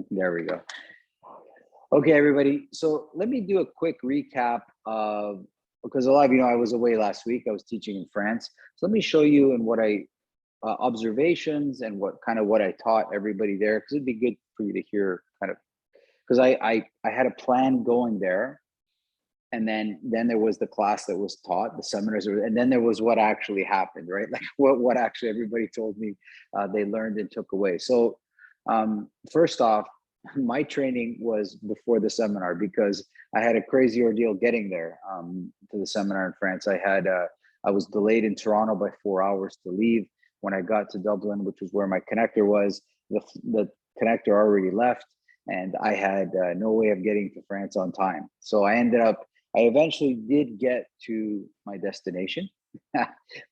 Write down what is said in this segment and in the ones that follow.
There we go. Okay, everybody. So let me do a quick recap of, because a lot of you know I was away last week. I was teaching in France. So let me show you and what I observations and what I taught everybody there, because it'd be good for you to hear kind of, because I had a plan going there, and then there was the class that was taught, the seminars, and then there was what actually happened, right? Like what actually everybody told me they learned and took away. So first off, my training was before the seminar, because I had a crazy ordeal getting there to the seminar in France. I was delayed in Toronto by 4 hours to leave. When I got to Dublin, which was where my connector was, the connector already left, and I had no way of getting to France on time. So I eventually did get to my destination,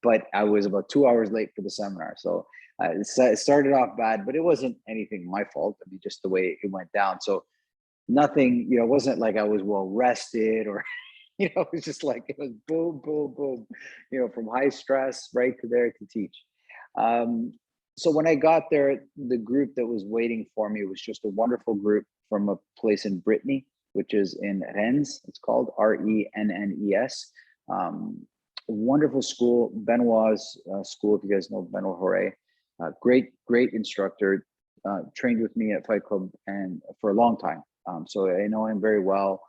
but I was about 2 hours late for the seminar. So it started off bad, but it wasn't anything my fault. I mean, just the way it went down. So nothing, it wasn't like I was well rested or, it was just like, it was boom, boom, boom, from high stress right to there to teach. So when I got there, the group that was waiting for me was just a wonderful group from a place in Brittany, which is in Rennes. It's called Rennes. Wonderful school, Benoit's school, if you guys know Benoit Hoare. Great instructor, trained with me at Fight Club and for a long time. So I know him very well.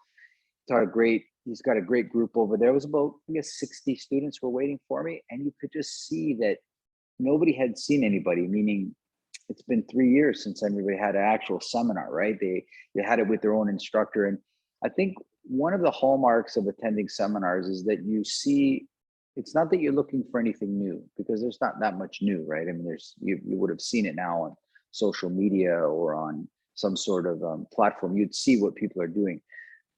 He's got a great group over there. It was about, I guess, 60 students were waiting for me. And you could just see that nobody had seen anybody, meaning it's been 3 years since anybody had an actual seminar, right? They had it with their own instructor. And I think one of the hallmarks of attending seminars is that you see, it's not that you're looking for anything new, because there's not that much new, right? I mean, you would have seen it now on social media or on some sort of platform. You'd see what people are doing,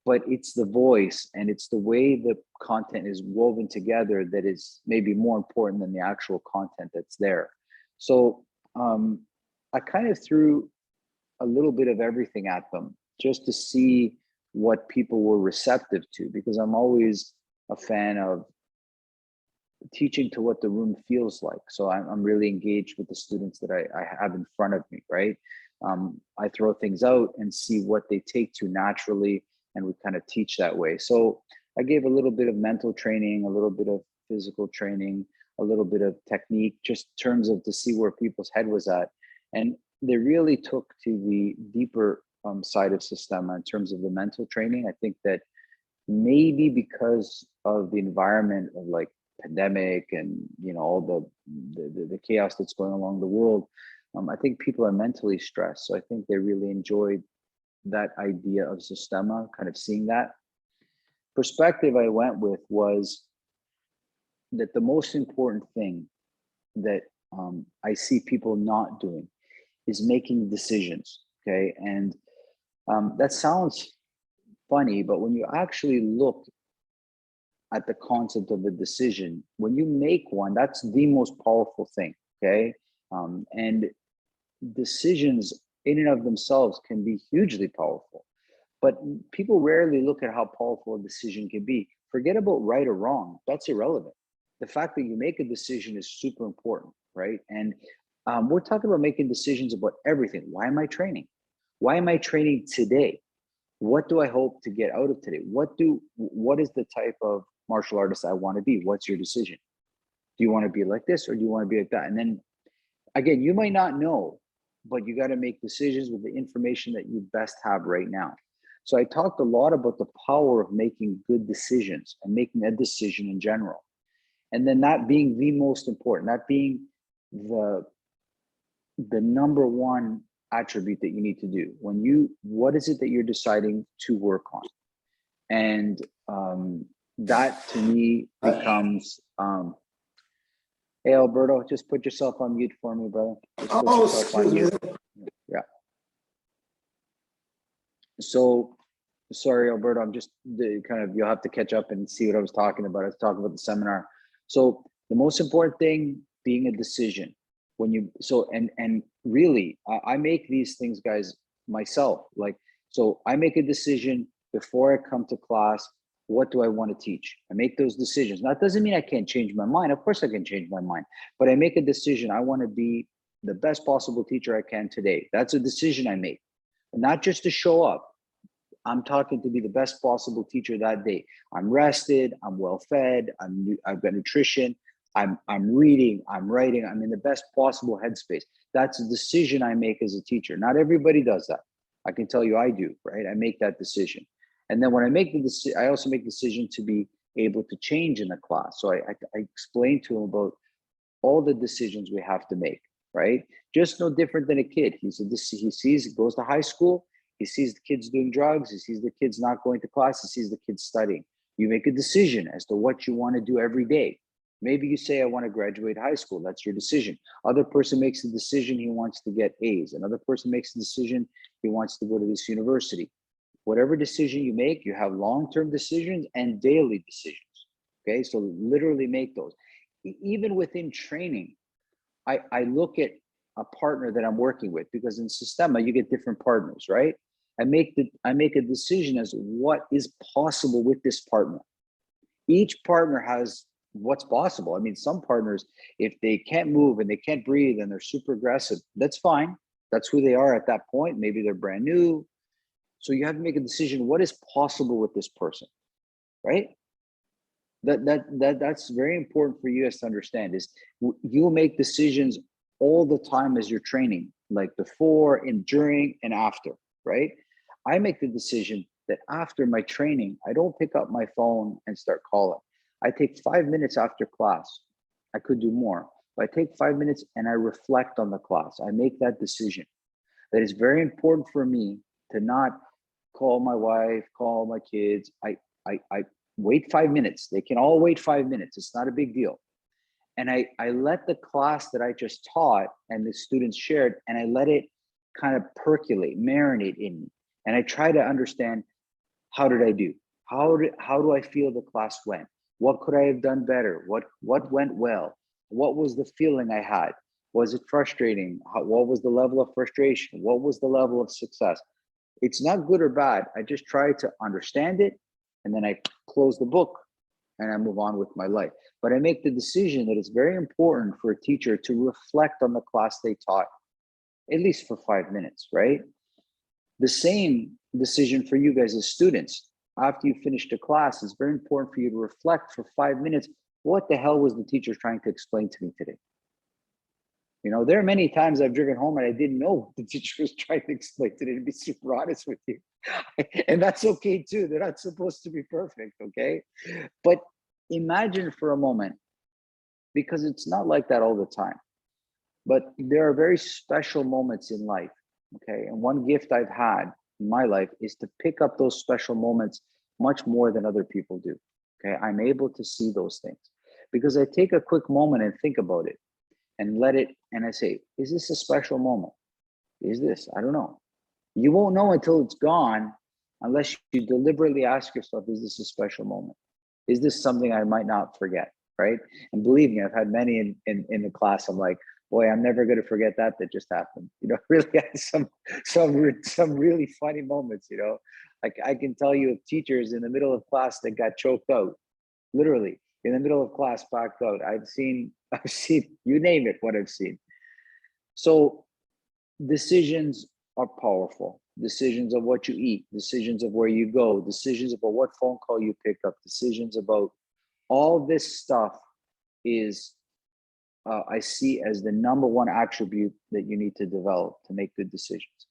but it's the voice and it's the way the content is woven together that is maybe more important than the actual content that's there. So I kind of threw a little bit of everything at them just to see what people were receptive to, because I'm always a fan of teaching to what the room feels like. So I'm really engaged with the students that I have in front of me, right? I throw things out and see what they take to naturally, and we kind of teach that way. So I gave a little bit of mental training, a little bit of physical training, a little bit of technique, just in terms of to see where people's head was at. And they really took to the deeper side of Systema in terms of the mental training. I think that maybe because of the environment of like pandemic and all the chaos that's going along the world, I think people are mentally stressed. So I think they really enjoyed that idea of Systema, kind of seeing that perspective. I went with was that the most important thing that I see people not doing is making decisions. Okay, and that sounds funny, but when you actually look at the concept of a decision, when you make one, that's the most powerful thing. Okay, and decisions in and of themselves can be hugely powerful, but people rarely look at how powerful a decision can be. Forget about right or wrong, that's irrelevant. The fact that you make a decision is super important, right? And we're talking about making decisions about everything. Why am I training? Why am I training today? What do I hope to get out of today? What is the type of martial artist I want to be? What's your decision? Do you want to be like this, or do you want to be like that? And then again, you might not know, but you got to make decisions with the information that you best have right now. So I talked a lot about the power of making good decisions and making a decision in general. And then that being the most important, that being the number one attribute that you need to do what is it that you're deciding to work on? And that to me becomes hey Alberto, just put yourself on mute for me, brother. Excuse me. Yeah. So sorry, Alberto, I'm just you'll have to catch up and see what I was talking about. I was talking about the seminar. So the most important thing being a decision. And really, I make these things, guys, myself. So I make a decision before I come to class. What do I want to teach? I make those decisions. Now, that doesn't mean I can't change my mind. Of course I can change my mind, but I make a decision. I want to be the best possible teacher I can today. That's a decision I make, not just to show up. I'm talking to be the best possible teacher that day. I'm rested, I'm well fed, I've got nutrition, I'm reading, I'm writing, I'm in the best possible headspace. That's a decision I make as a teacher. Not everybody does that. I can tell you I do, right? I make that decision. And then when I make the decision, I also make the decision to be able to change in the class. So I explain to him about all the decisions we have to make, right? Just no different than a kid. He sees, he goes to high school, he sees the kids doing drugs, he sees the kids not going to class, he sees the kids studying. You make a decision as to what you want to do every day. Maybe you say, I want to graduate high school. That's your decision. Other person makes the decision he wants to get A's. Another person makes the decision he wants to go to this university. Whatever decision you make, you have long-term decisions and daily decisions. Okay, so literally make those. Even within training, I look at a partner that I'm working with, because in Systema, you get different partners, right? I make a decision as what is possible with this partner. Each partner has what's possible. I mean, some partners, if they can't move and they can't breathe and they're super aggressive, that's fine. That's who they are at that point. Maybe they're brand new. So you have to make a decision, what is possible with this person, right? That's very important for you guys to understand, is you'll make decisions all the time as you're training, like before and during and after, right? I make the decision that after my training, I don't pick up my phone and start calling. I take 5 minutes after class. I could do more, but I take 5 minutes and I reflect on the class. I make that decision. That is very important for me to not call my wife, call my kids. I wait 5 minutes. They can all wait 5 minutes. It's not a big deal. And I let the class that I just taught and the students shared, and I let it kind of percolate, marinate in me. And I try to understand, how did I do? How do I feel the class went? What could I have done better? What went well? What was the feeling I had? Was it frustrating? What was the level of frustration? What was the level of success? It's not good or bad. I just try to understand it, and then I close the book and I move on with my life. But I make the decision that it's very important for a teacher to reflect on the class they taught, at least for 5 minutes, right? The same decision for you guys as students. After you finish the class, it's very important for you to reflect for 5 minutes. What the hell was the teacher trying to explain to me today? You know, there are many times I've driven home and I didn't know what the teacher was trying to explain today, to be super honest with you. And that's okay too. They're not supposed to be perfect, okay? But imagine for a moment, because it's not like that all the time, but there are very special moments in life, okay? And one gift I've had in my life is to pick up those special moments much more than other people do, okay? I'm able to see those things because I take a quick moment and think about it and let it, and I say, is this a special moment? Is this? I don't know. You won't know until it's gone unless you deliberately ask yourself, is this a special moment? Is this something I might not forget, right? And believe me, I've had many in the class. I'm like, boy, I'm never going to forget that just happened. You know, really had some really funny moments, you know. Like I can tell you of teachers in the middle of class that got choked out, literally in the middle of class, packed out. I've seen, you name it, what I've seen. So decisions are powerful. Decisions of what you eat, decisions of where you go, decisions about what phone call you pick up, decisions about all this stuff is, I see as the number one attribute that you need to develop to make good decisions.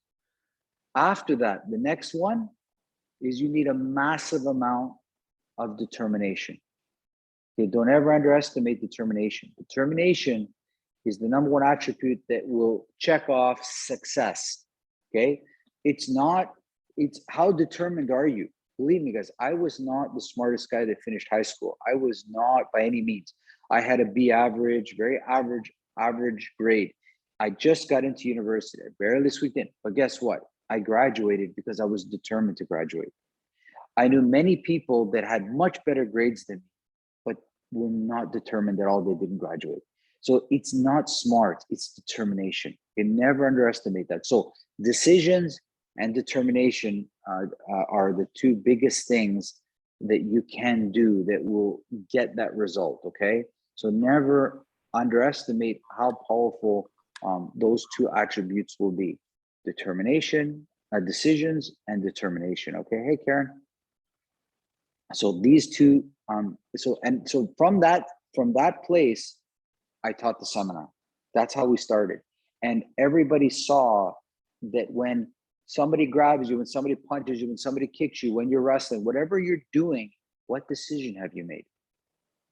After that, the next one is you need a massive amount of determination. Okay, don't ever underestimate determination. Determination is the number one attribute that will check off success. Okay, it's how determined are you? Believe me, guys, I was not the smartest guy that finished high school. I was not by any means. I had a B average, very average grade. I just got into university. I barely squeaked in, but guess what? I graduated because I was determined to graduate. I knew many people that had much better grades than me, but were not determined at all. They didn't graduate. So it's not smart, it's determination. You never underestimate that. So decisions and determination are the two biggest things that you can do that will get that result, okay? So never underestimate how powerful those two attributes will be determination, decisions, and determination. Okay, hey Karen. So these two, so from that place, I taught the seminar. That's how we started. And everybody saw that when somebody grabs you, when somebody punches you, when somebody kicks you, when you're wrestling, whatever you're doing, what decision have you made?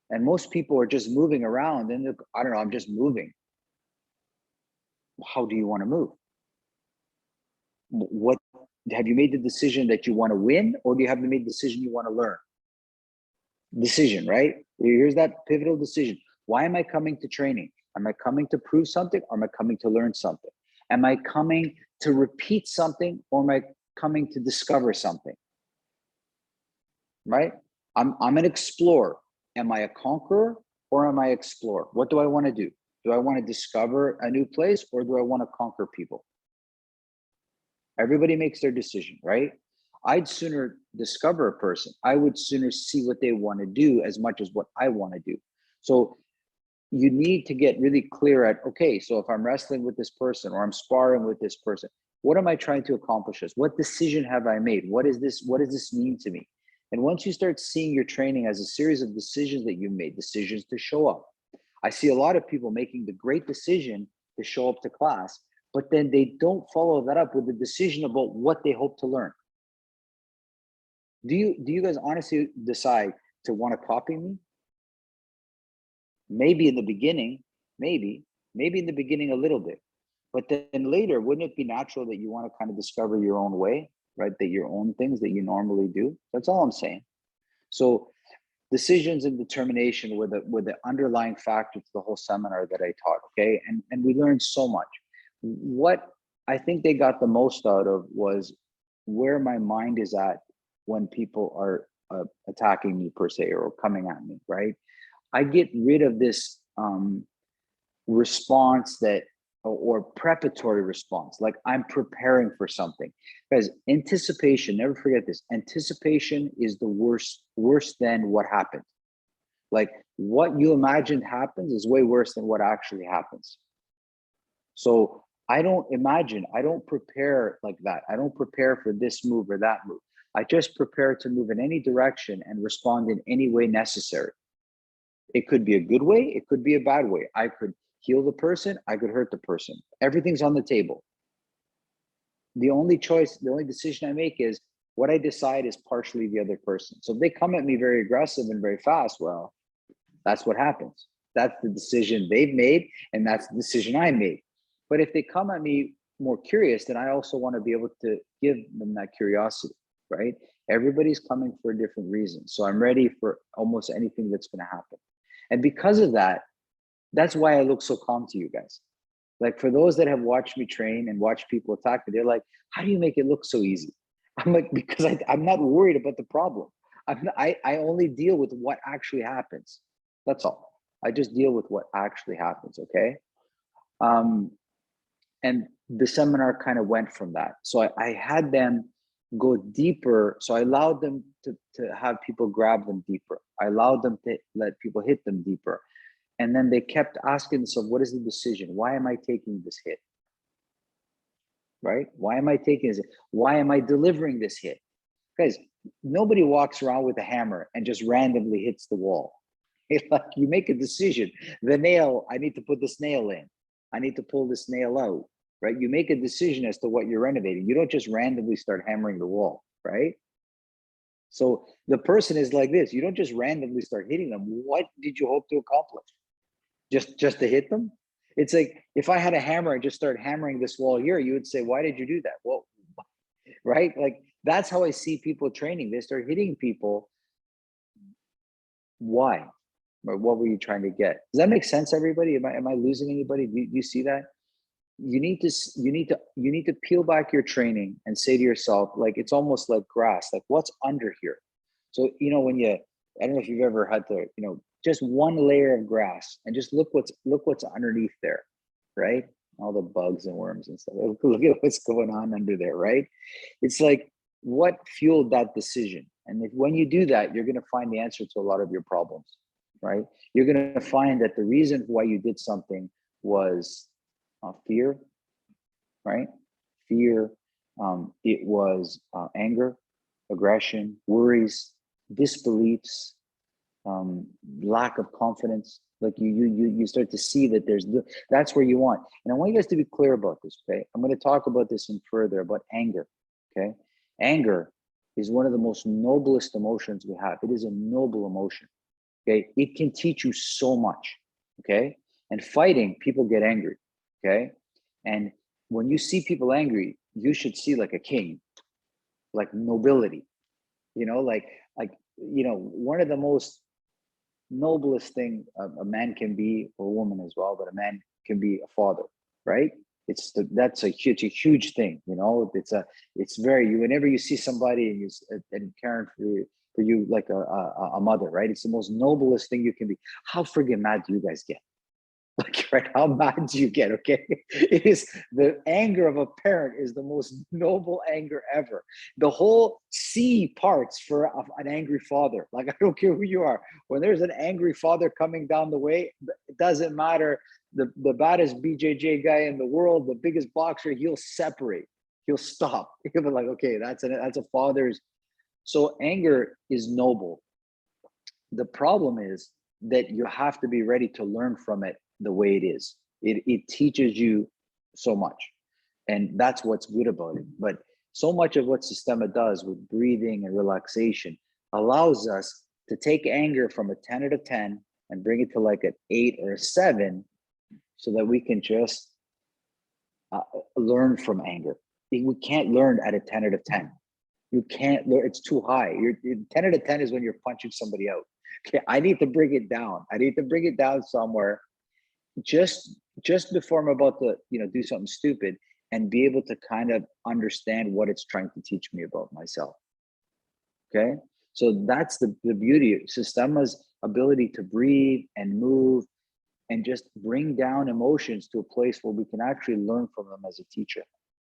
And most people are just moving around and I don't know, I'm just moving. How do you want to move? What have you made the decision that you want to win, or do you have to make the decision you want to learn? Decision, right? Here's that pivotal decision. Why am I coming to training? Am I coming to prove something, or am I coming to learn something? Am I coming to repeat something, or am I coming to discover something? Right? I'm an explorer. Am I a conqueror, or am I an explorer? What do I want to do? Do I want to discover a new place, or do I want to conquer people? Everybody makes their decision, right? I'd sooner discover a person. I would sooner see what they want to do as much as what I want to do. So you need to get really clear at, okay, so if I'm wrestling with this person or I'm sparring with this person, what am I trying to accomplish? What decision have I made? What does this mean to me? And once you start seeing your training as a series of decisions that you made, decisions to show up. I see a lot of people making the great decision to show up to class, but then they don't follow that up with the decision about what they hope to learn. Do you guys honestly decide to want to copy me? Maybe in the beginning, maybe in the beginning a little bit, but then later, wouldn't it be natural that you want to kind of discover your own way, right? That your own things that you normally do. That's all I'm saying. So decisions and determination were the underlying factor to the whole seminar that I taught. Okay, and we learned so much. What I think they got the most out of was where my mind is at when people are attacking me per se, or coming at me, right? I get rid of this response that, or preparatory response, like I'm preparing for something. Because anticipation, never forget this, anticipation is the worse than what happened. Like what you imagined happens is way worse than what actually happens. So I don't imagine, I don't prepare like that. I don't prepare for this move or that move. I just prepare to move in any direction and respond in any way necessary. It could be a good way, it could be a bad way. I could heal the person, I could hurt the person. Everything's on the table. The only choice, the only decision I make is what I decide is partially the other person. So if they come at me very aggressive and very fast, well, that's what happens. That's the decision they've made, and that's the decision I made. But if they come at me more curious, then I also want to be able to give them that curiosity, right? Everybody's coming for a different reason. So I'm ready for almost anything that's going to happen. And because of that, that's why I look so calm to you guys. Like for those that have watched me train and watched people attack me, they're like, how do you make it look so easy? I'm like, because I'm not worried about the problem. I only deal with what actually happens. That's all. I just deal with what actually happens, okay? And the seminar kind of went from that. So I had them go deeper. So I allowed them to have people grab them deeper. I allowed them to let people hit them deeper. And then they kept asking themselves, what is the decision? Why am I taking this hit? Right? Why am I taking this? Why am I delivering this hit? Guys, nobody walks around with a hammer and just randomly hits the wall. It's like you make a decision. The nail, I need to put this nail in. I need to pull this nail out, right? You make a decision as to what you're renovating. You don't just randomly start hammering the wall, right? So the person is like this. You don't just randomly start hitting them. What did you hope to accomplish? Just to hit them? It's like if I had a hammer and just start hammering this wall here, you would say, why did you do that? Well, right? Like that's how I see people training. They start hitting people. Why? Or what were you trying to get? Does that make sense, everybody? Am I losing anybody? Do you see that? You need to peel back your training and say to yourself, like it's almost like grass, like what's under here? So when I don't know if you've ever had to, just one layer of grass and just look what's underneath there, right? All the bugs and worms and stuff. Look at what's going on under there, right? It's like what fueled that decision. And when you do that, you're going to find the answer to a lot of your problems, right? You're going to find that the reason why you did something was fear, right? Fear. It was anger, aggression, worries, disbeliefs, lack of confidence. Like you start to see that that's where you want. And I want you guys to be clear about this. Okay, I'm going to talk about this in further about anger. Okay, anger is one of the most noblest emotions we have. It is a noble emotion. Okay, it can teach you so much. Okay, and fighting, people get angry. Okay, and when you see people angry, you should see like a king, like nobility. One of the most noblest thing a man can be, or a woman as well, but a man can be a father, right? That's a huge thing. It's very, whenever you see somebody and caring for you like a mother, right? It's the most noblest thing you can be. How friggin' mad do you guys get? Like, right, how mad do you get? Okay, it is the anger of a parent is the most noble anger ever. The whole C parts for an angry father. Like, I don't care who you are, when there's an angry father coming down the way, it doesn't matter. The baddest BJJ guy in the world, the biggest boxer, he'll separate, he'll stop. He'll be like, okay, that's a father's. So anger is noble. The problem is that you have to be ready to learn from it the way it is. It teaches you so much, and that's what's good about it. But so much of what Systema does with breathing and relaxation allows us to take anger from a 10 out of 10 and bring it to like an 8 or a 7, so that we can just learn from anger. We can't learn at a 10 out of 10. You can't learn, it's too high. 10 out of 10 is when you're punching somebody out. Okay, I need to bring it down. I need to bring it down somewhere just before I'm about to, do something stupid, and be able to kind of understand what it's trying to teach me about myself. Okay, so that's the beauty of Systema's ability to breathe and move and just bring down emotions to a place where we can actually learn from them as a teacher,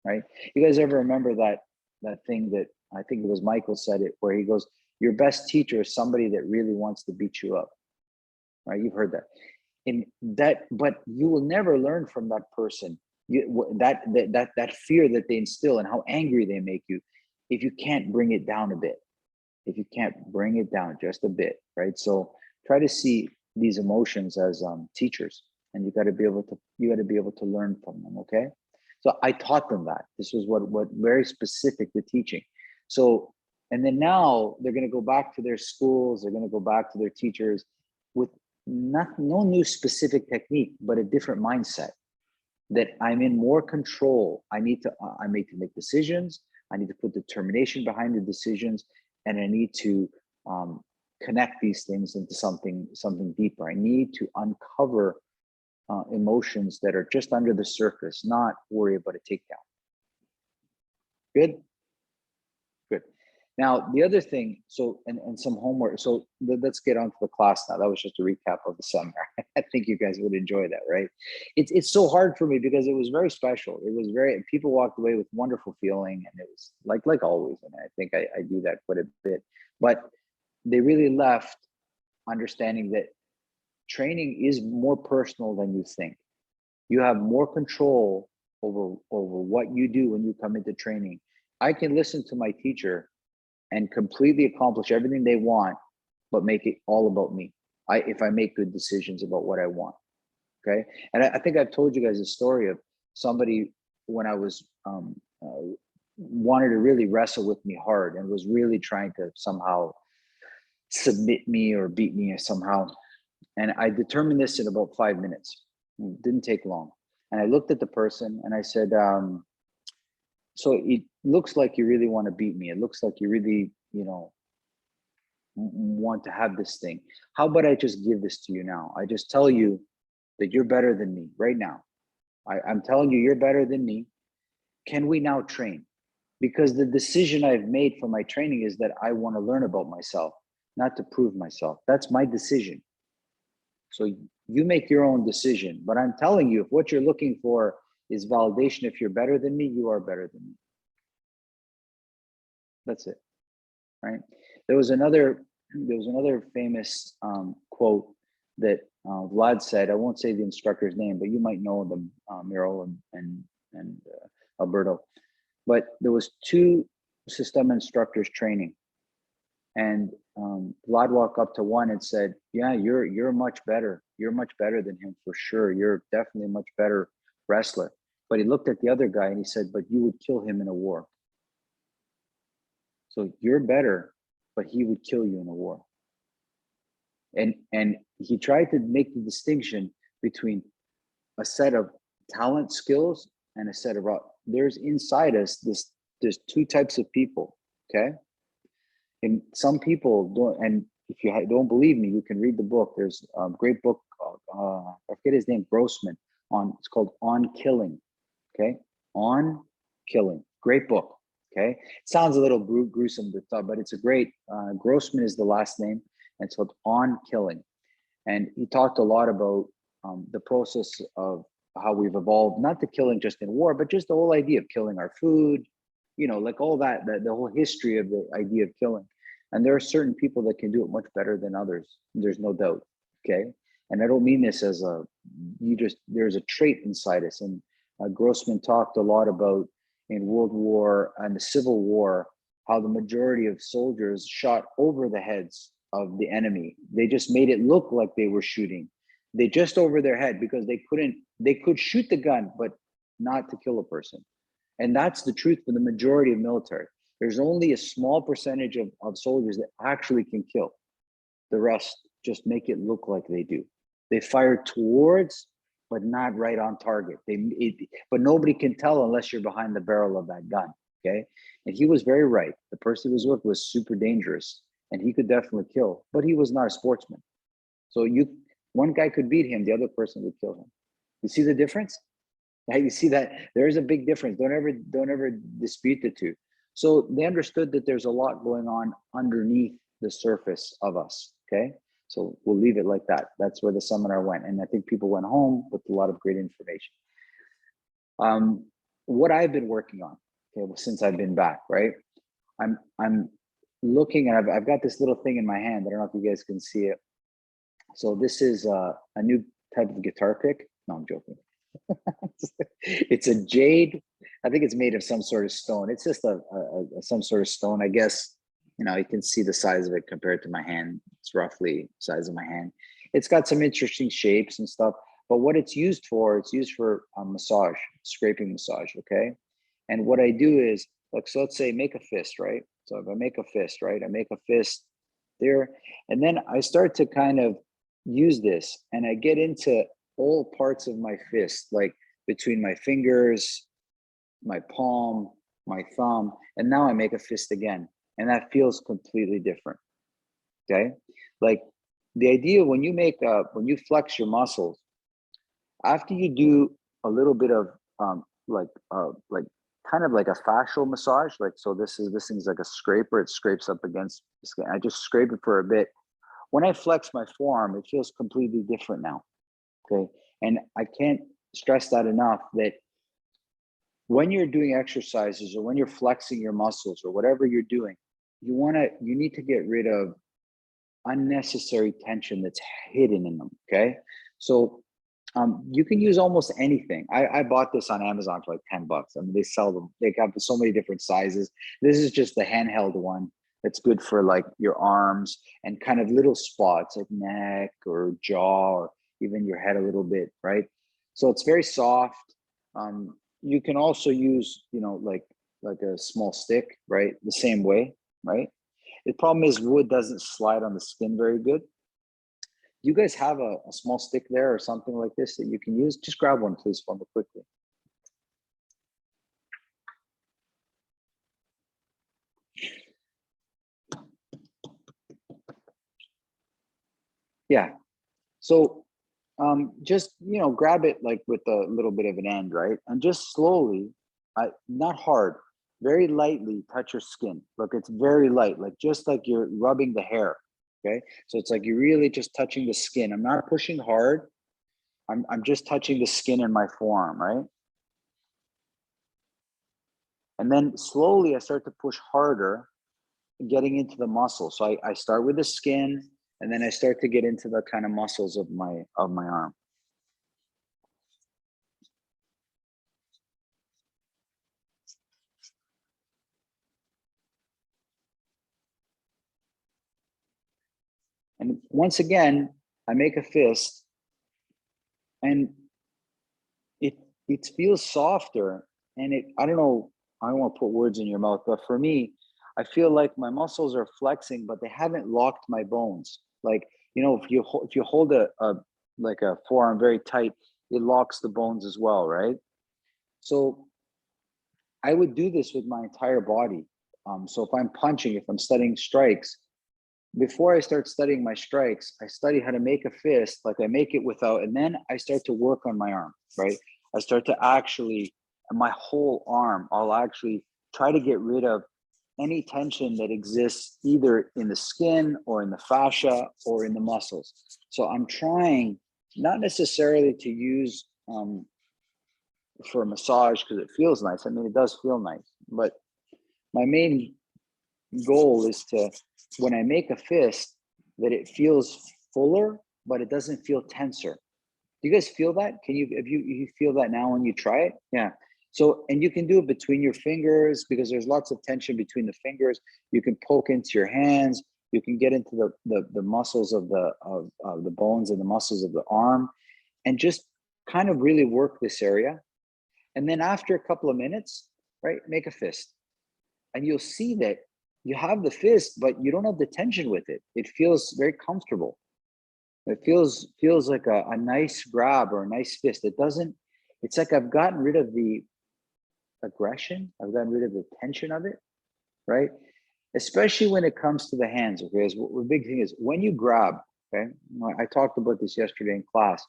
right? You guys ever remember that thing that I think it was Michael said it, where he goes, your best teacher is somebody that really wants to beat you up, right? You've heard that. But you will never learn from that person, that fear that they instill and how angry they make you, if you can't bring it down a bit, if you can't bring it down just a bit, right? So try to see these emotions as teachers, and you got to be able to learn from them. Okay, so I taught them that. This was what very specific the teaching. So, and then now they're going to go back to their schools, they're going to go back to their teachers with no new specific technique, but a different mindset, that I'm in more control. I need to make decisions. I need to put determination behind the decisions, and I need to connect these things into something deeper. I need to uncover emotions that are just under the surface, not worry about a takedown. Good. Now, the other thing, so, and some homework. So let's get on to the class now. That was just a recap of the seminar. I think you guys would enjoy that, right? It's so hard for me because it was very special. It was people walked away with wonderful feeling, and it was like always. And I think I do that quite a bit, but they really left understanding that training is more personal than you think. You have more control over what you do when you come into training. I can listen to my teacher and completely accomplish everything they want, but make it all about me. If I make good decisions about what I want. Okay, and I think I've told you guys a story of somebody when I was wanted to really wrestle with me hard and was really trying to somehow submit me or beat me somehow. And I determined this in about 5 minutes. It didn't take long. And I looked at the person and I said, so it looks like you really want to beat me. It looks like you really, want to have this thing. How about I just give this to you now? I just tell you that you're better than me right now. I'm telling you, you're better than me. Can we now train? Because the decision I've made for my training is that I want to learn about myself, not to prove myself. That's my decision. So you make your own decision. But I'm telling you, if what you're looking for is validation, if you're better than me, you are better than me. That's it, right? There was another famous quote that Vlad said. I won't say the instructor's name, but you might know them, Miro and Alberto. But there was two system instructors training, and Vlad walked up to one and said, "Yeah, you're much better. You're much better than him for sure. You're definitely a much better wrestler." But he looked at the other guy and he said, "But you would kill him in a war. So you're better, but he would kill you in a war." And he tried to make the distinction between a set of talent, skills, and a set of there's inside us there's two types of people. Okay, and some people don't. And if you don't believe me, you can read the book. There's a great book called, I forget his name, Grossman, it's called On Killing. Okay, On Killing, great book. Okay, it sounds a little gruesome to thought, but it's a great. Grossman is the last name, and it's called On Killing, and he talked a lot about the process of how we've evolved, not the killing just in war, but just the whole idea of killing our food, like all that, the whole history of the idea of killing. And there are certain people that can do it much better than others. There's no doubt. Okay, and I don't mean this as there's a trait inside us. And Grossman talked a lot about in World War and the Civil War, how the majority of soldiers shot over the heads of the enemy. They just made it look like they were shooting. They just over their head because they could shoot the gun, but not to kill a person. And that's the truth for the majority of military. There's only a small percentage of soldiers that actually can kill. The rest just make it look like they do. They fire towards, but not right on target. But nobody can tell unless you're behind the barrel of that gun. Okay, and he was very right. The person he was with was super dangerous, and he could definitely kill, but he was not a sportsman. So one guy could beat him, the other person would kill him. You see the difference? You see that there is a big difference. Don't ever dispute the two. So they understood that there's a lot going on underneath the surface of us. Okay, so we'll leave it like that. That's where the seminar went, and I think people went home with a lot of great information. What I've been working on, okay, since I've been back, right? I'm looking, and I've got this little thing in my hand. I don't know if you guys can see it. So this is a new type of guitar pick. No, I'm joking. It's a jade. I think it's made of some sort of stone. It's just some sort of stone, I guess. You can see the size of it compared to my hand. It's roughly the size of my hand. It's got some interesting shapes and stuff. But what it's used for massage, scraping massage. Okay. And what I do is, so let's say make a fist, right? So if I make a fist, right, I make a fist there, and then I start to kind of use this, and I get into all parts of my fist, like between my fingers, my palm, my thumb, and now I make a fist again, and that feels completely different. Okay, like the idea when you flex your muscles, after you do a little bit of like kind of like a fascial massage, like so this thing's like a scraper, it scrapes up against the skin. I just scrape it for a bit. When I flex my forearm, it feels completely different now. Okay. And I can't stress that enough, that when you're doing exercises or when you're flexing your muscles or whatever you're doing, you need to get rid of unnecessary tension that's hidden in them. Okay. So you can use almost anything. I bought this on Amazon for like $10. I mean, they sell them. They have so many different sizes. This is just the handheld one that's good for like your arms and kind of little spots like neck or jaw or even your head a little bit, right? So it's very soft. You can also use, like a small stick, right? The same way, right? The problem is wood doesn't slide on the skin very good. You guys have a small stick there or something like this that you can use? Just grab one, please, for me quickly. Yeah. So just, grab it like with a little bit of an end, right? And just slowly, not hard, very lightly touch your skin. Look, it's very light, like just like you're rubbing the hair. Okay. So it's like you're really just touching the skin. I'm not pushing hard. I'm just touching the skin in my forearm, right? And then slowly I start to push harder, getting into the muscle. So I start with the skin, And then I start to get into the kind of muscles of my arm. And once again, I make a fist, and it feels softer. And I don't know, I don't want to put words in your mouth, but for me, I feel like my muscles are flexing, but they haven't locked my bones. Like, you know, if you hold a like a forearm very tight, it locks the bones as well, right? So I would do this with my entire body. So if I'm punching, if I'm studying strikes, before I start studying my strikes, I study how to make a fist, like I make it without, and then I start to work on my arm, right? I start to actually, my whole arm, I'll actually try to get rid of any tension that exists either in the skin or in the fascia or in the muscles. So I'm trying not necessarily to use for a massage because it feels nice. I mean, it does feel nice, but my main goal is to, when I make a fist, that it feels fuller, but it doesn't feel tenser. Do you guys feel that? Can you, if you feel that now when you try it? Yeah. So, and you can do it between your fingers because there's lots of tension between the fingers. You can poke into your hands. You can get into the muscles of the bones and the muscles of the arm, and just kind of really work this area. And then after a couple of minutes, right, make a fist. And you'll see that you have the fist, but you don't have the tension with it. It feels very comfortable. It feels like a nice grab or a nice fist. It doesn't, it's like I've gotten rid of the aggression. I've gotten rid of the tension of it, right? Especially when it comes to the hands, okay? The big thing is when you grab, okay? I talked about this yesterday in class.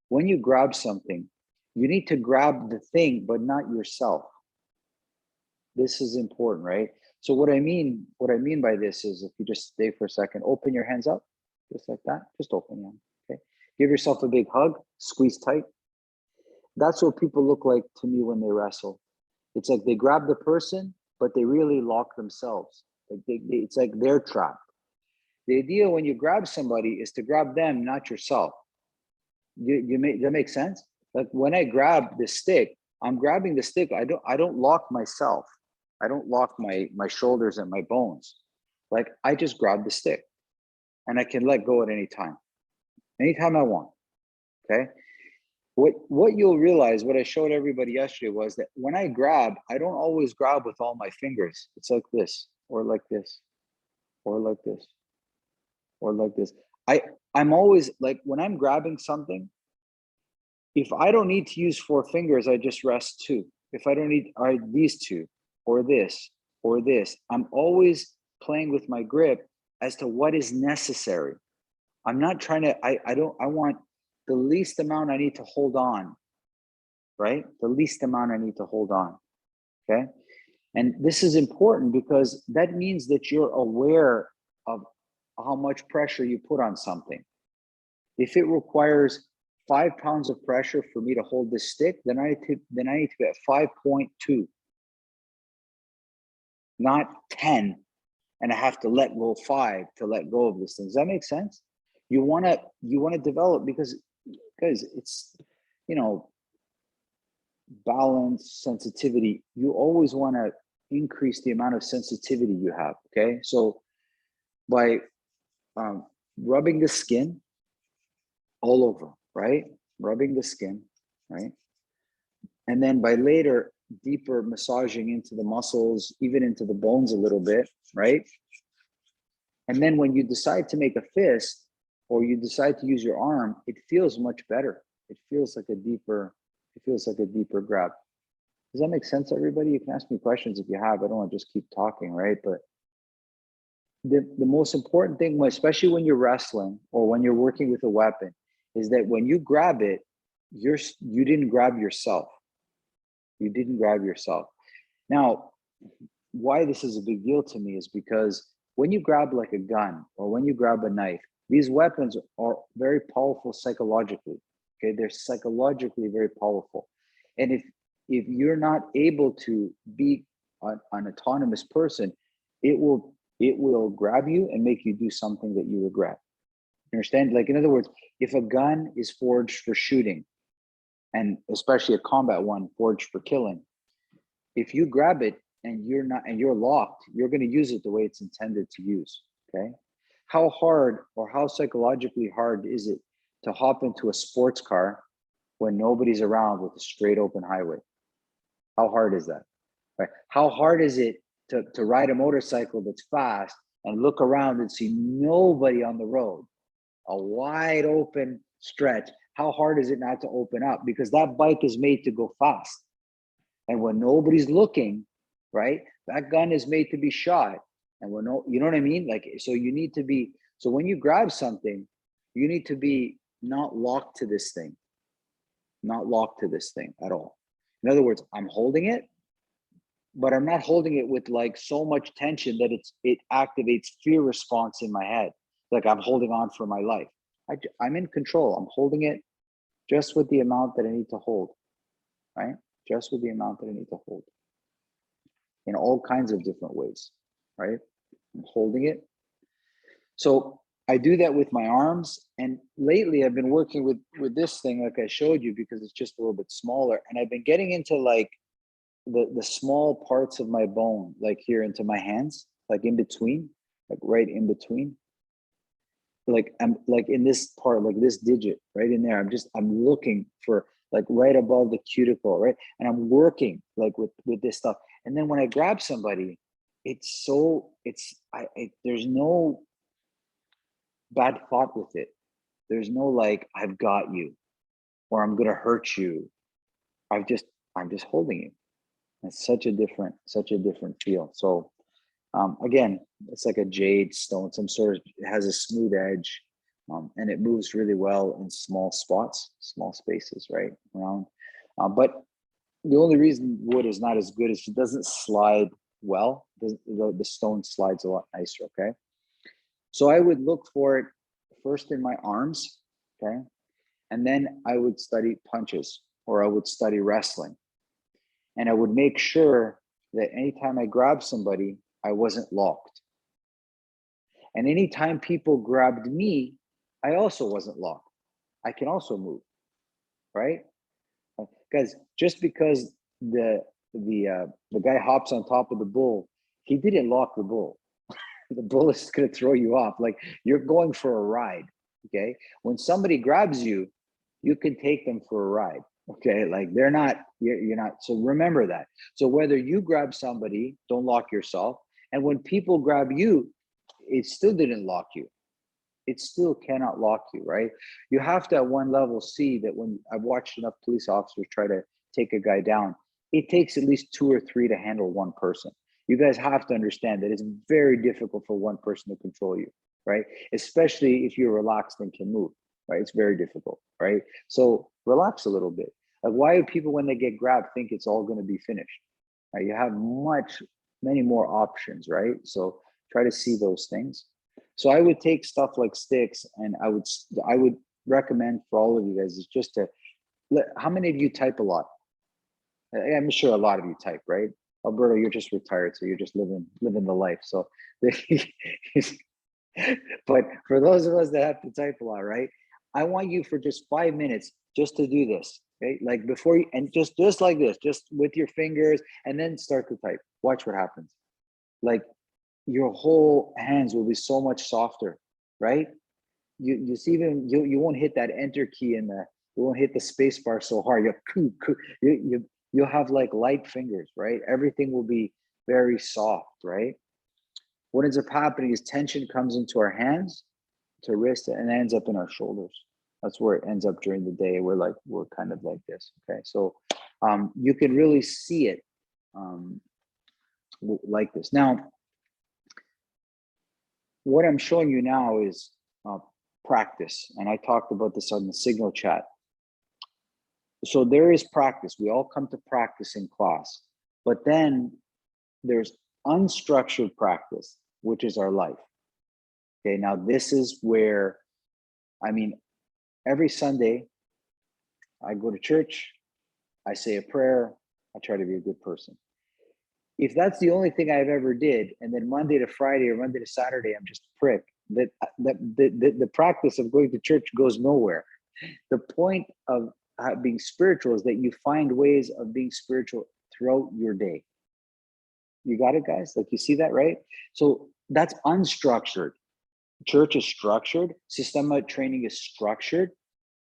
When you grab something, you need to grab the thing, but not yourself. This is important, right? So what I mean by this is, if you just stay for a second, open your hands up, just like that. Just open them, okay? Give yourself a big hug, squeeze tight. That's what people look like to me when they wrestle. It's like they grab the person, but they really lock themselves. Like it's like they're trapped. The idea when you grab somebody is to grab them, not yourself. That makes sense? Like when I grab the stick, I'm grabbing the stick. I don't lock myself. I don't lock my shoulders and my bones. Like I just grab the stick, and I can let go at any time I want. Okay. What you'll realize, what I showed everybody yesterday, was that when I grab, I don't always grab with all my fingers. It's like this, or like this, or like this, or like this. I'm always like, when I'm grabbing something, if I don't need to use 4 fingers, I just rest 2. If I don't need these 2, or this, or this, I'm always playing with my grip as to what is necessary. I'm not trying to, I want the least amount I need to hold on, right? The least amount I need to hold on, okay? And this is important because that means that you're aware of how much pressure you put on something. If it requires 5 pounds of pressure for me to hold this stick, then I need to be at 5.2, not 10, and I have to let go 5 to let go of this thing. Does that make sense? You want to develop, because it's, you know, balance, sensitivity. You always want to increase the amount of sensitivity you have. Okay, so by rubbing the skin all over, right? Rubbing the skin, right? And then by later deeper massaging into the muscles, even into the bones a little bit, right? And then when you decide to make a fist, or you decide to use your arm, it feels much better. It feels like a deeper grab. Does that make sense, everybody? You can ask me questions if you have. I don't want to just keep talking, right? But the most important thing, especially when you're wrestling or when you're working with a weapon, is that when you grab it, you didn't grab yourself. You didn't grab yourself. Now, why this is a big deal to me is because when you grab like a gun or when you grab a knife, these weapons are very powerful psychologically. Okay, they're psychologically very powerful. And if you're not able to be an autonomous person, it will grab you and make you do something that you regret. You understand? Like, in other words, if a gun is forged for shooting, and especially a combat one forged for killing, if you grab it and you're locked, you're going to use it the way it's intended to use. Okay. How hard or how psychologically hard is it to hop into a sports car when nobody's around with a straight open highway? How hard is that? Right? How hard is it to ride a motorcycle that's fast and look around and see nobody on the road, a wide open stretch? How hard is it not to open up? Because that bike is made to go fast. And when nobody's looking, right, that gun is made to be shot. And when you know what I mean? Like, so you need to be, so when you grab something, you need to be not locked to this thing, not locked to this thing at all. In other words, I'm holding it, but I'm not holding it with like so much tension that it activates fear response in my head. Like I'm holding on for my life. I'm in control. I'm holding it just with the amount that I need to hold, right? Just with the amount that I need to hold in all kinds of different ways, right? I'm holding it. So I do that with my arms. And lately I've been working with this thing, like I showed you, because it's just a little bit smaller. And I've been getting into like the small parts of my bone, like here into my hands, like in between, like right in between. Like I'm like in this part, like this digit right in there. I'm looking for like right above the cuticle, right? And I'm working like with this stuff. And then when I grab somebody, there's no bad thought with it. There's no like, I've got you, or I'm gonna hurt you. I'm just holding you. It's such a different feel. So again, it's like a jade stone, some sort of, it has a smooth edge, and it moves really well in small spots, small spaces, right around. But the only reason wood is not as good is it doesn't slide well. The stone slides a lot nicer. Okay, so I would look for it first in my arms, okay, and then I would study punches, or I would study wrestling. And I would make sure that anytime I grabbed somebody, I wasn't locked. And anytime people grabbed me, I also wasn't locked. I can also move, right? Because just because the guy hops on top of the bull, he didn't lock the bull. The bull is going to throw you off. Like you're going for a ride. Okay. When somebody grabs you, you can take them for a ride. Okay. Like you're not. So remember that. So whether you grab somebody, don't lock yourself. And when people grab you, it still didn't lock you. It still cannot lock you, right? You have to at one level see that when I've watched enough police officers try to take a guy down, it takes at least 2 or 3 to handle one person. You guys have to understand that it's very difficult for one person to control you, right? Especially if you're relaxed and can move, right? It's very difficult, right? So relax a little bit. Like, why do people, when they get grabbed, think it's all going to be finished? Right? You have many more options, right? So try to see those things. So I would take stuff like sticks, and I would recommend for all of you guys is just to how many of you type a lot? I'm sure a lot of you type, right? Alberto, you're just retired, so you're just living the life. So, but for those of us that have to type a lot, right? I want you for just 5 minutes just to do this, okay? Like before you, and just like this, just with your fingers, and then start to type. Watch what happens. Like your whole hands will be so much softer, right? You see them, you won't hit that enter key in the, you won't hit the space bar so hard. You'll have like light fingers, right? Everything will be very soft, right? What ends up happening is tension comes into our hands, to wrist, and ends up in our shoulders. That's where it ends up during the day. We're kind of like this, okay? So you can really see it like this. Now, what I'm showing you now is practice. And I talked about this on the Signal chat. So there is practice. We all come to practice in class. But then there's unstructured practice, which is our life. Okay, now this is where, I mean, every Sunday, I go to church, I say a prayer, I try to be a good person. If that's the only thing I've ever did, and then Monday to Friday or Monday to Saturday, I'm just a prick, the practice of going to church goes nowhere. The point of being spiritual is that you find ways of being spiritual throughout your day. You got it, guys? Like, you see that, right? So that's unstructured. Church is structured. Systemic training is structured.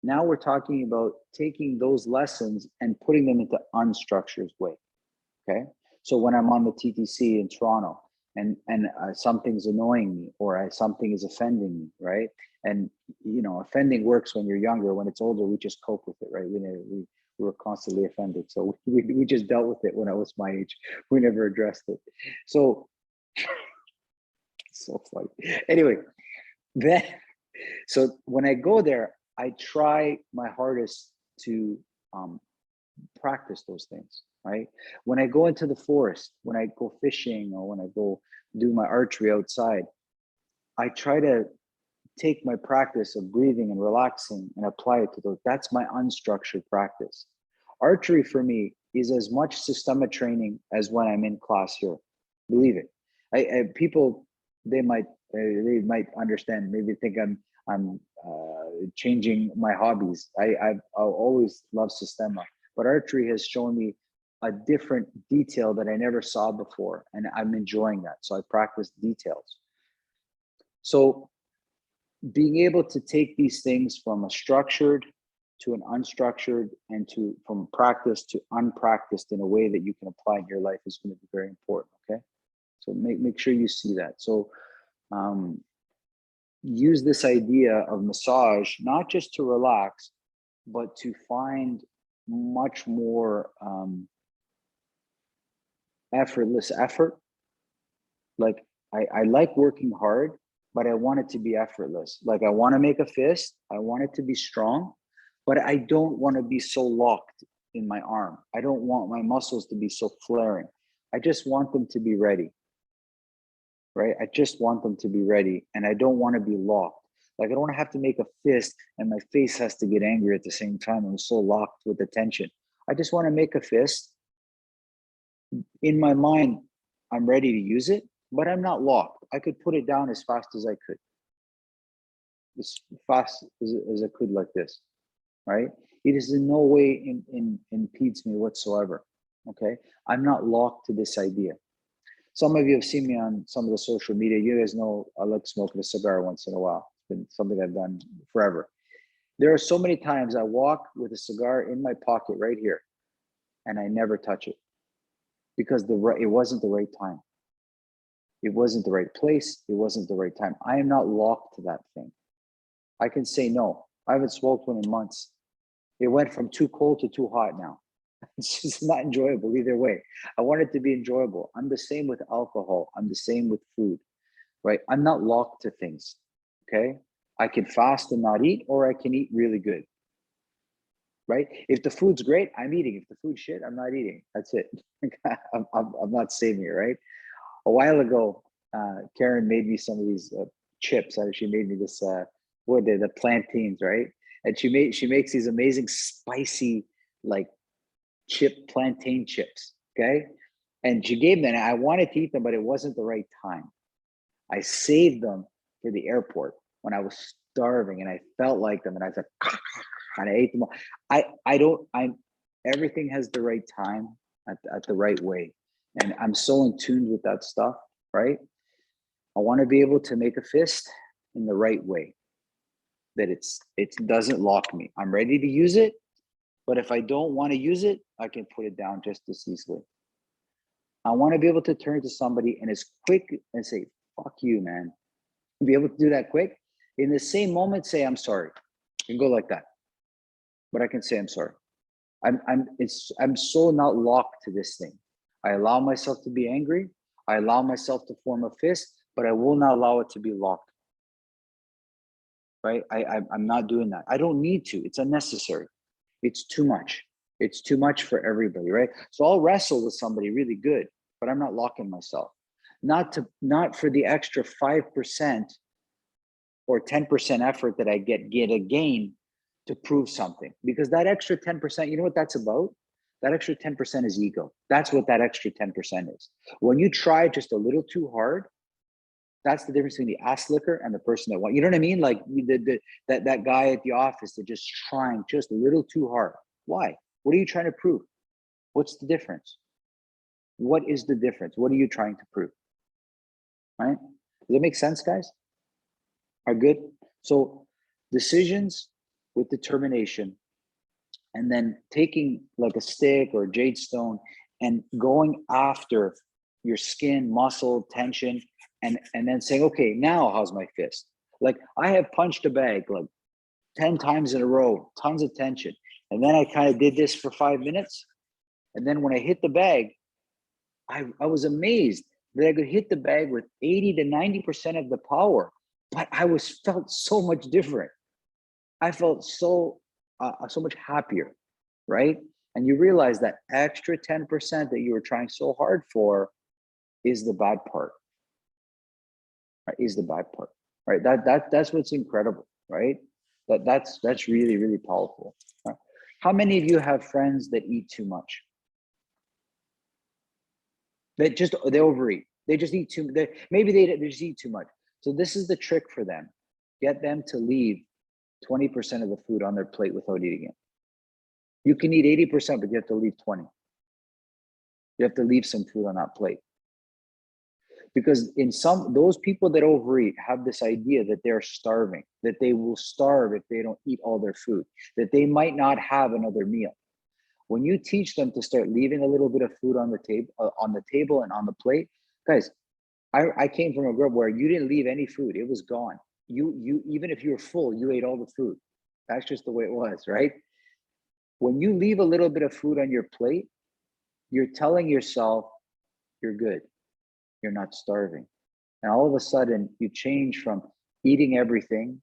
Now we're talking about taking those lessons and putting them into unstructured way. Okay. So when I'm on the TTC in Toronto and something's annoying me, or something is offending me, right? And offending works when you're younger. When it's older, we just cope with it, right? We were constantly offended, so we just dealt with it. When I was my age, we never addressed it. So so funny. Anyway, then so when I go there, I try my hardest to practice those things, right? When I go into the forest, when I go fishing, or when I go do my archery outside, I try to take my practice of breathing and relaxing and apply it to those. That's my unstructured practice. Archery for me is as much systemic training as when I'm in class here. Believe it. People, they might understand, maybe think I'm changing my hobbies. I've always loved Systema, but archery has shown me a different detail that I never saw before, and I'm enjoying that. So I practice details. So being able to take these things from a structured to an unstructured, and from practice to unpracticed in a way that you can apply in your life is going to be very important. Okay, so make sure you see that. So use this idea of massage not just to relax, but to find much more effortless effort. Like, I like working hard, but I want it to be effortless. Like, I want to make a fist, I want it to be strong, but I don't want to be so locked in my arm. I don't want my muscles to be so flaring. I just want them to be ready, right? I just want them to be ready, and I don't want to be locked. Like, I don't want to have to make a fist and my face has to get angry at the same time. I'm so locked with the tension. I just want to make a fist. In my mind, I'm ready to use it, but I'm not locked. I could put it down as fast as I could. As fast as I could, like this, right? It is in no way impedes me whatsoever, okay? I'm not locked to this idea. Some of you have seen me on some of the social media. You guys know I like smoking a cigar once in a while. It's been something I've done forever. There are so many times I walk with a cigar in my pocket right here, and I never touch it because it wasn't the right time. It wasn't the right place. It wasn't the right time. I am not locked to that thing. I can say no. I haven't smoked one in months. It went from too cold to too hot now. It's just not enjoyable either way. I want it to be enjoyable. I'm the same with alcohol. I'm the same with food, right? I'm not locked to things, okay? I can fast and not eat, or I can eat really good, right? If the food's great, I'm eating. If the food's shit, I'm not eating. That's it. I'm not saving it, right? A while ago, Karen made me some of these chips. She made me this, what are the plantains, right? And she makes these amazing spicy, like, plantain chips, okay? And she gave them, and I wanted to eat them, but it wasn't the right time. I saved them for the airport when I was starving and I felt like them, and I said, and I ate them all. Everything has the right time at the right way. And I'm so in tune with that stuff, right? I want to be able to make a fist in the right way, that it doesn't lock me. I'm ready to use it, but if I don't want to use it, I can put it down just as easily. I want to be able to turn to somebody and as quick and say, fuck you, man. Be able to do that quick. In the same moment, say, I'm sorry. You can go like that. But I can say, I'm sorry. I'm so not locked to this thing. I allow myself to be angry. I allow myself to form a fist, but I will not allow it to be locked. Right? I'm not doing that. I don't need to. It's unnecessary. It's too much. It's too much for everybody, right? So I'll wrestle with somebody really good, but I'm not locking myself. Not for the extra 5% or 10% effort that I get a gain to prove something. Because that extra 10%, you know what that's about? That extra 10% is ego. That's what that extra 10% is. When you try just a little too hard, That's the difference between the ass licker and the person that want. You know what I mean? Like that guy at the office that just trying just a little too hard. Why? What are you trying to prove? What's the difference? What is the difference? What are you trying to prove? Right? Does that make sense, guys? Are good? So decisions with determination, and then taking like a stick or a jade stone and going after your skin, muscle, tension, and then saying, okay, now how's my fist? Like I have punched a bag like 10 times in a row, tons of tension. And then I kind of did this for 5 minutes. And then when I hit the bag, I was amazed that I could hit the bag with 80 to 90% of the power, but I felt so much different. I felt so much happier, right? And you realize that extra 10% that you were trying so hard for is the bad part, right? Is the bad part, right? That's what's incredible, right? That's really, really powerful. Right? How many of you have friends that eat too much? They overeat. They just eat too. Maybe they just eat too much. So this is the trick for them: get them to leave 20% of the food on their plate without eating it. You can eat 80%, but you have to leave 20. You have to leave some food on that plate. Because in those people that overeat have this idea that they're starving, that they will starve if they don't eat all their food, that they might not have another meal. When you teach them to start leaving a little bit of food on the table and on the plate, guys, I came from a group where you didn't leave any food; it was gone. You even if you were full, you ate all the food. That's just the way it was, right? When you leave a little bit of food on your plate, you're telling yourself you're good, you're not starving, and all of a sudden you change from eating everything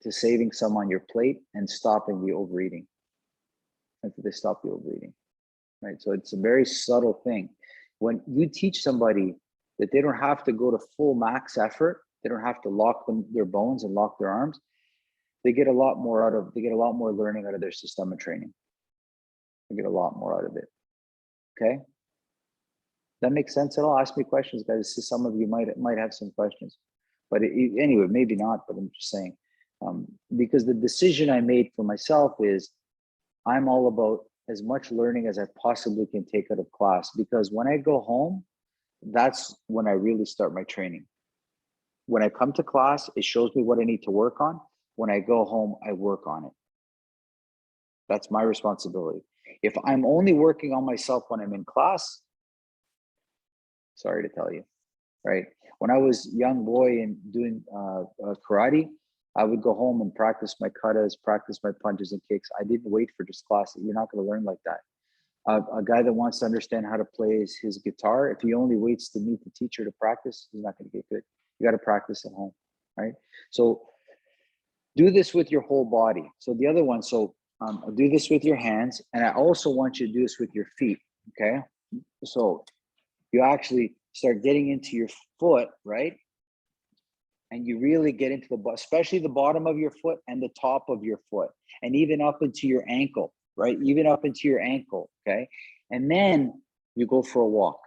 to saving some on your plate and stopping the overeating. Until they stop the overeating, right? So it's a very subtle thing. When you teach somebody that they don't have to go to full max effort, they don't have to lock their bones and lock their arms, they get a lot more learning out of their systemic training. They get a lot more out of it. Okay. That makes sense at all? Ask me questions, guys. Some of you might have some questions, but anyway, maybe not, but I'm just saying, because the decision I made for myself is I'm all about as much learning as I possibly can take out of class, because when I go home, that's when I really start my training. When I come to class, it shows me what I need to work on. When I go home, I work on it. That's my responsibility. If I'm only working on myself when I'm in class, sorry to tell you, right? When I was a young boy and doing karate, I would go home and practice my katas, practice my punches and kicks. I didn't wait for just class. You're not going to learn like that. A guy that wants to understand how to play his guitar, if he only waits to meet the teacher to practice, he's not going to get good. You got to practice at home, right? So do this with your whole body. So the other one, do this with your hands. And I also want you to do this with your feet, okay? So you actually start getting into your foot, right? And you really get into especially the bottom of your foot and the top of your foot, and even up into your ankle, right? Even up into your ankle, okay? And then you go for a walk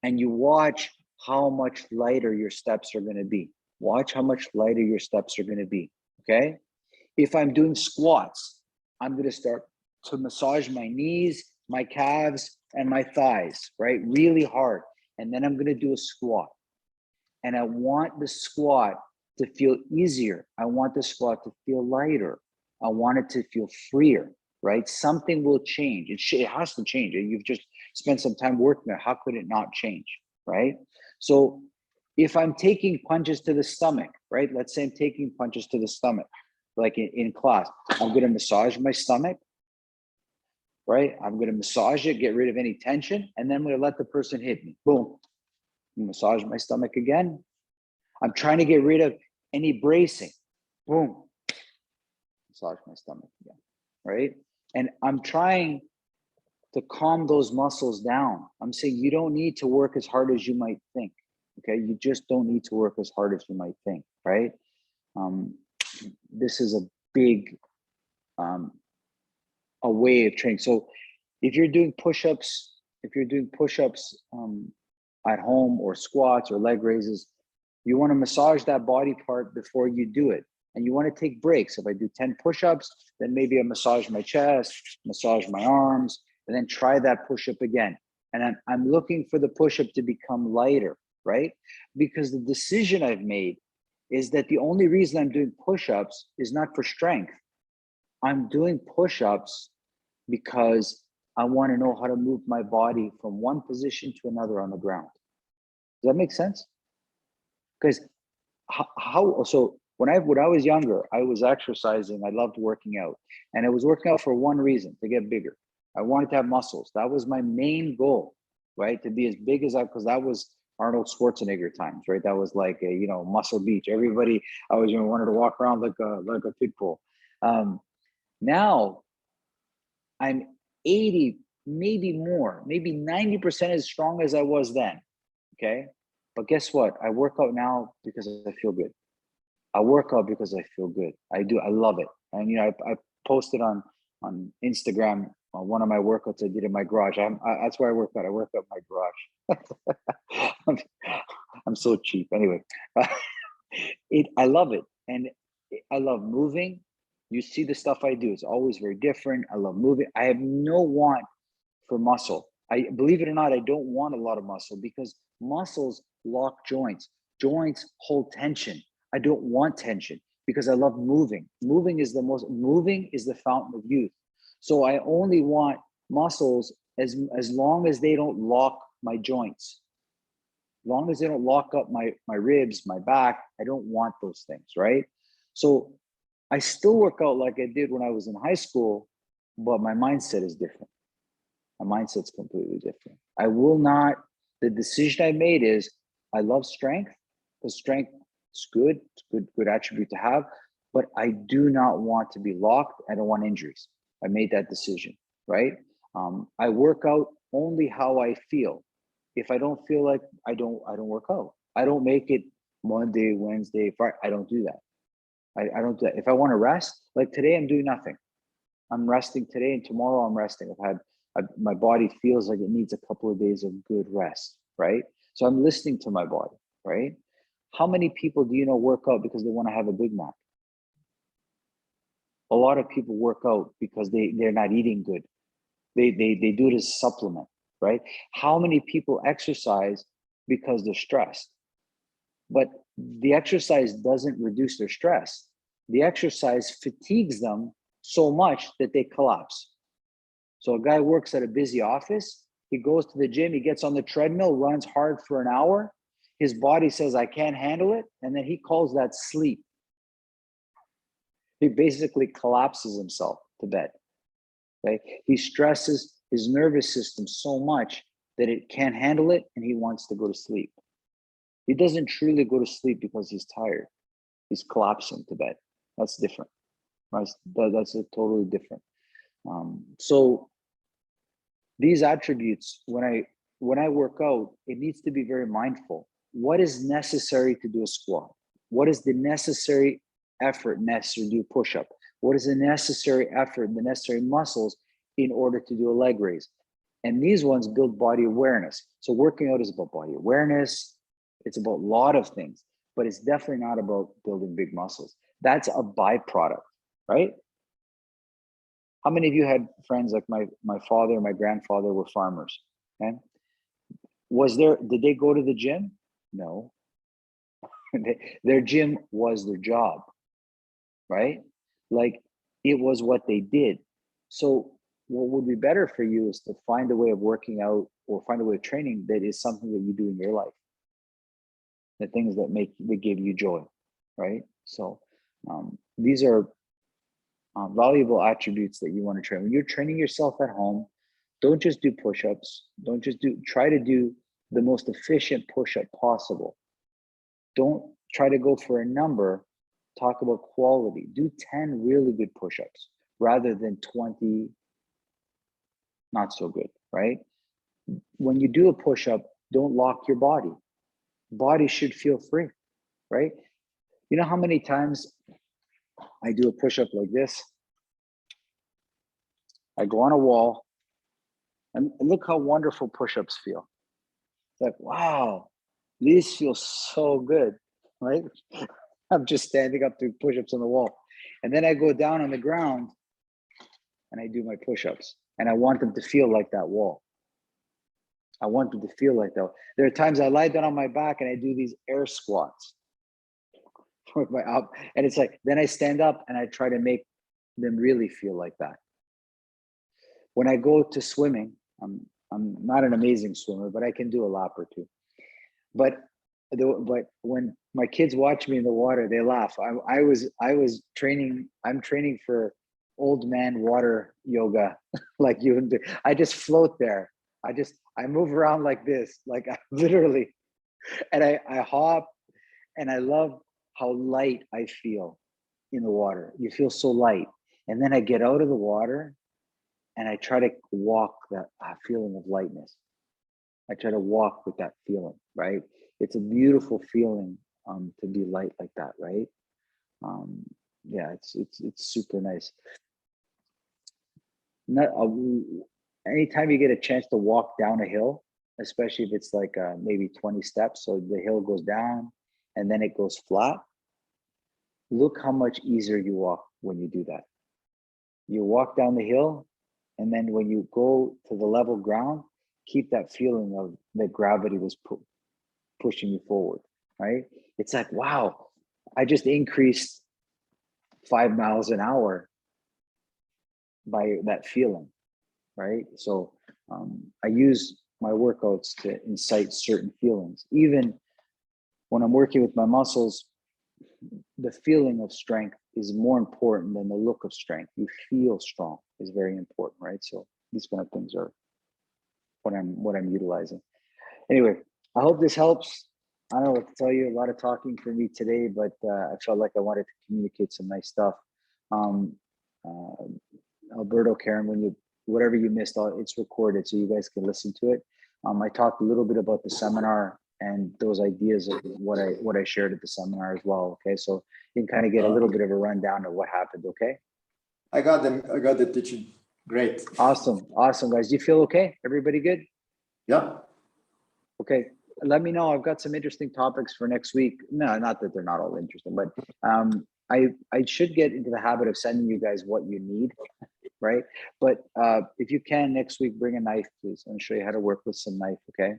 and you watch how much lighter your steps are going to be. Watch how much lighter your steps are going to be, okay? If I'm doing squats, I'm going to start to massage my knees, my calves, and my thighs, right? Really hard. And then I'm going to do a squat. And I want the squat to feel easier. I want the squat to feel lighter. I want it to feel freer, right? Something will change. It has to change. You've just spent some time working on it. How could it not change, right? So if I'm taking punches to the stomach, right? Let's say I'm taking punches to the stomach, like in class, I'm going to massage my stomach, right? I'm going to massage it, get rid of any tension, and then I'm going to let the person hit me. Boom. Massage my stomach again. I'm trying to get rid of any bracing. Boom. Massage my stomach again, right? And I'm trying to calm those muscles down. I'm saying you don't need to work as hard as you might think, okay? You just don't need to work as hard as you might think, right? This is a big a way of training. So if you're doing push-ups, at home or squats or leg raises, you want to massage that body part before you do it. And you want to take breaks. If I do 10 push-ups, then maybe I massage my chest, massage my arms, and then try that push-up again. And I'm looking for the push-up to become lighter, right? Because the decision I've made is that the only reason I'm doing push-ups is not for strength. I'm doing push-ups because I want to know how to move my body from one position to another on the ground. Does that make sense? Because so when I was younger, I was exercising. I loved working out, and I was working out for one reason: to get bigger. I wanted to have muscles. That was my main goal, right? To be as big as because that was Arnold Schwarzenegger times, right? That was like a, Muscle Beach. Everybody, I was wanted to walk around like a pit bull. Now I'm 80, maybe more, maybe 90% as strong as I was then. Okay. But guess what? I work out now because I feel good. I work out because I feel good. I do. I love it. And I posted on Instagram one of my workouts I did in my garage. That's where I work out. I work out in my garage. I'm so cheap. Anyway, I love it, and I love moving. You see the stuff I do. It's always very different. I love moving. I have no want for muscle. I believe it or not, I don't want a lot of muscle because muscles lock joints. Joints hold tension. I don't want tension because I love moving. Moving is the fountain of youth. So I only want muscles as long as they don't lock my joints. As long as they don't lock up my ribs, my back, I don't want those things, right? So I still work out like I did when I was in high school, but my mindset is different. My mindset's completely different. I will not, the decision I made is I love strength, because strength is good. It's a good attribute to have, but I do not want to be locked. I don't want injuries. I made that decision, right? I work out only how I feel. If I don't feel like I don't work out. I don't make it Monday, Wednesday, Friday. I don't do that. I don't do that. If I want to rest, like today, I'm doing nothing. I'm resting today, and tomorrow I'm resting. My body feels like it needs a couple of days of good rest, right? So I'm listening to my body, right? How many people do you know work out because they want to have a Big Mac? A lot of people work out because they're not eating good. They do it as a supplement, right? How many people exercise because they're stressed? But the exercise doesn't reduce their stress. The exercise fatigues them so much that they collapse. So a guy works at a busy office, he goes to the gym, he gets on the treadmill, runs hard for an hour. His body says, I can't handle it. And then he calls that sleep. He basically collapses himself to bed. Okay? He stresses his nervous system so much that it can't handle it and he wants to go to sleep. He doesn't truly go to sleep because he's tired. He's collapsing to bed. That's different. Right? That's a totally different. So these attributes, when I work out, it needs to be very mindful. What is necessary to do a squat? What is the necessary effort necessary to do a push-up? What is the necessary effort and the necessary muscles in order to do a leg raise? And these ones build body awareness. So working out is about body awareness. It's about a lot of things, but it's definitely not about building big muscles. That's a byproduct, right? How many of you had friends like my father and my grandfather were farmers? Okay. Did they go to the gym? No. Their gym was their job, right? Like it was what they did. So what would be better for you is to find a way of working out or find a way of training that is something that you do in your life. The things that give you joy, right? So these are valuable attributes that you want to train. When you're training yourself at home, don't just do push-ups. Try to do the most efficient push-up possible. Don't try to go for a number, talk about quality. Do 10 really good push-ups rather than 20 not so good, right? When you do a push-up, don't lock your body. Body should feel free, right? You know how many times I do a push-up like this? I go on a wall, and look how wonderful push-ups feel. like, wow, this feels so good, right? I'm just standing up doing push-ups on the wall. And then I go down on the ground and I do my push-ups. And I want them to feel like that wall. I want them to feel like that. There are times I lie down on my back and I do these air squats with my up. And it's like, then I stand up and I try to make them really feel like that. When I go to swimming, I'm not an amazing swimmer, but I can do a lap or two. But when my kids watch me in the water, they laugh. I was training. I'm training for old man water yoga, like you do. I just float there. I move around like this, like I literally, and I hop, and I love how light I feel in the water. You feel so light, and then I get out of the water, and I try to walk that feeling of lightness. I try to walk with that feeling, right? It's a beautiful feeling to be light like that, right? Yeah, it's super nice. Not anytime you get a chance to walk down a hill, especially if it's like maybe 20 steps, so the hill goes down and then it goes flat. Look how much easier you walk when you do that. You walk down the hill, and then when you go to the level ground, keep that feeling of that gravity was pushing you forward, right? It's like, wow, I just increased 5 miles an hour by that feeling, right? So I use my workouts to incite certain feelings. Even when I'm working with my muscles, the feeling of strength is more important than the look of strength. You feel strong is very important, right? So these kind of things are what I'm utilizing. Anyway, I hope this helps. I don't know what to tell you. A lot of talking for me today, but I felt like I wanted to communicate some nice stuff. Alberto, Karen, whatever you missed, it's recorded, so you guys can listen to it. I talked a little bit about the seminar and those ideas of what I shared at the seminar as well. Okay, so you can kind of get a little bit of a rundown of what happened. Okay. I got them. I got the teaching. Great. Awesome, guys. Do you feel okay? Everybody good? Yeah. Okay, let me know. I've got some interesting topics for next week. No, not that they're not all interesting, but I should get into the habit of sending you guys what you need, right? But if you can next week, bring a knife, please. I'm show you how to work with some knife. Okay,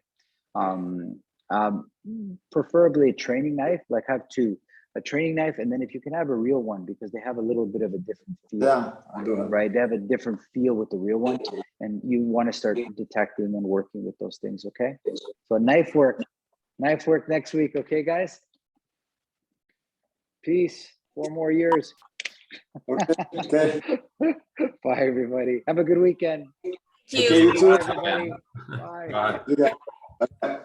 preferably a training knife. Like have two, a training knife, and then if you can have a real one, because they have a little bit of a different feel. Yeah, right? They have a different feel with the real one, and you want to start detecting and working with those things. Okay, so knife work next week. Okay, guys. Peace. 4 more years. Okay. Bye, everybody. Have a good weekend. Okay, you too. Bye, everybody. Bye. Bye. Bye.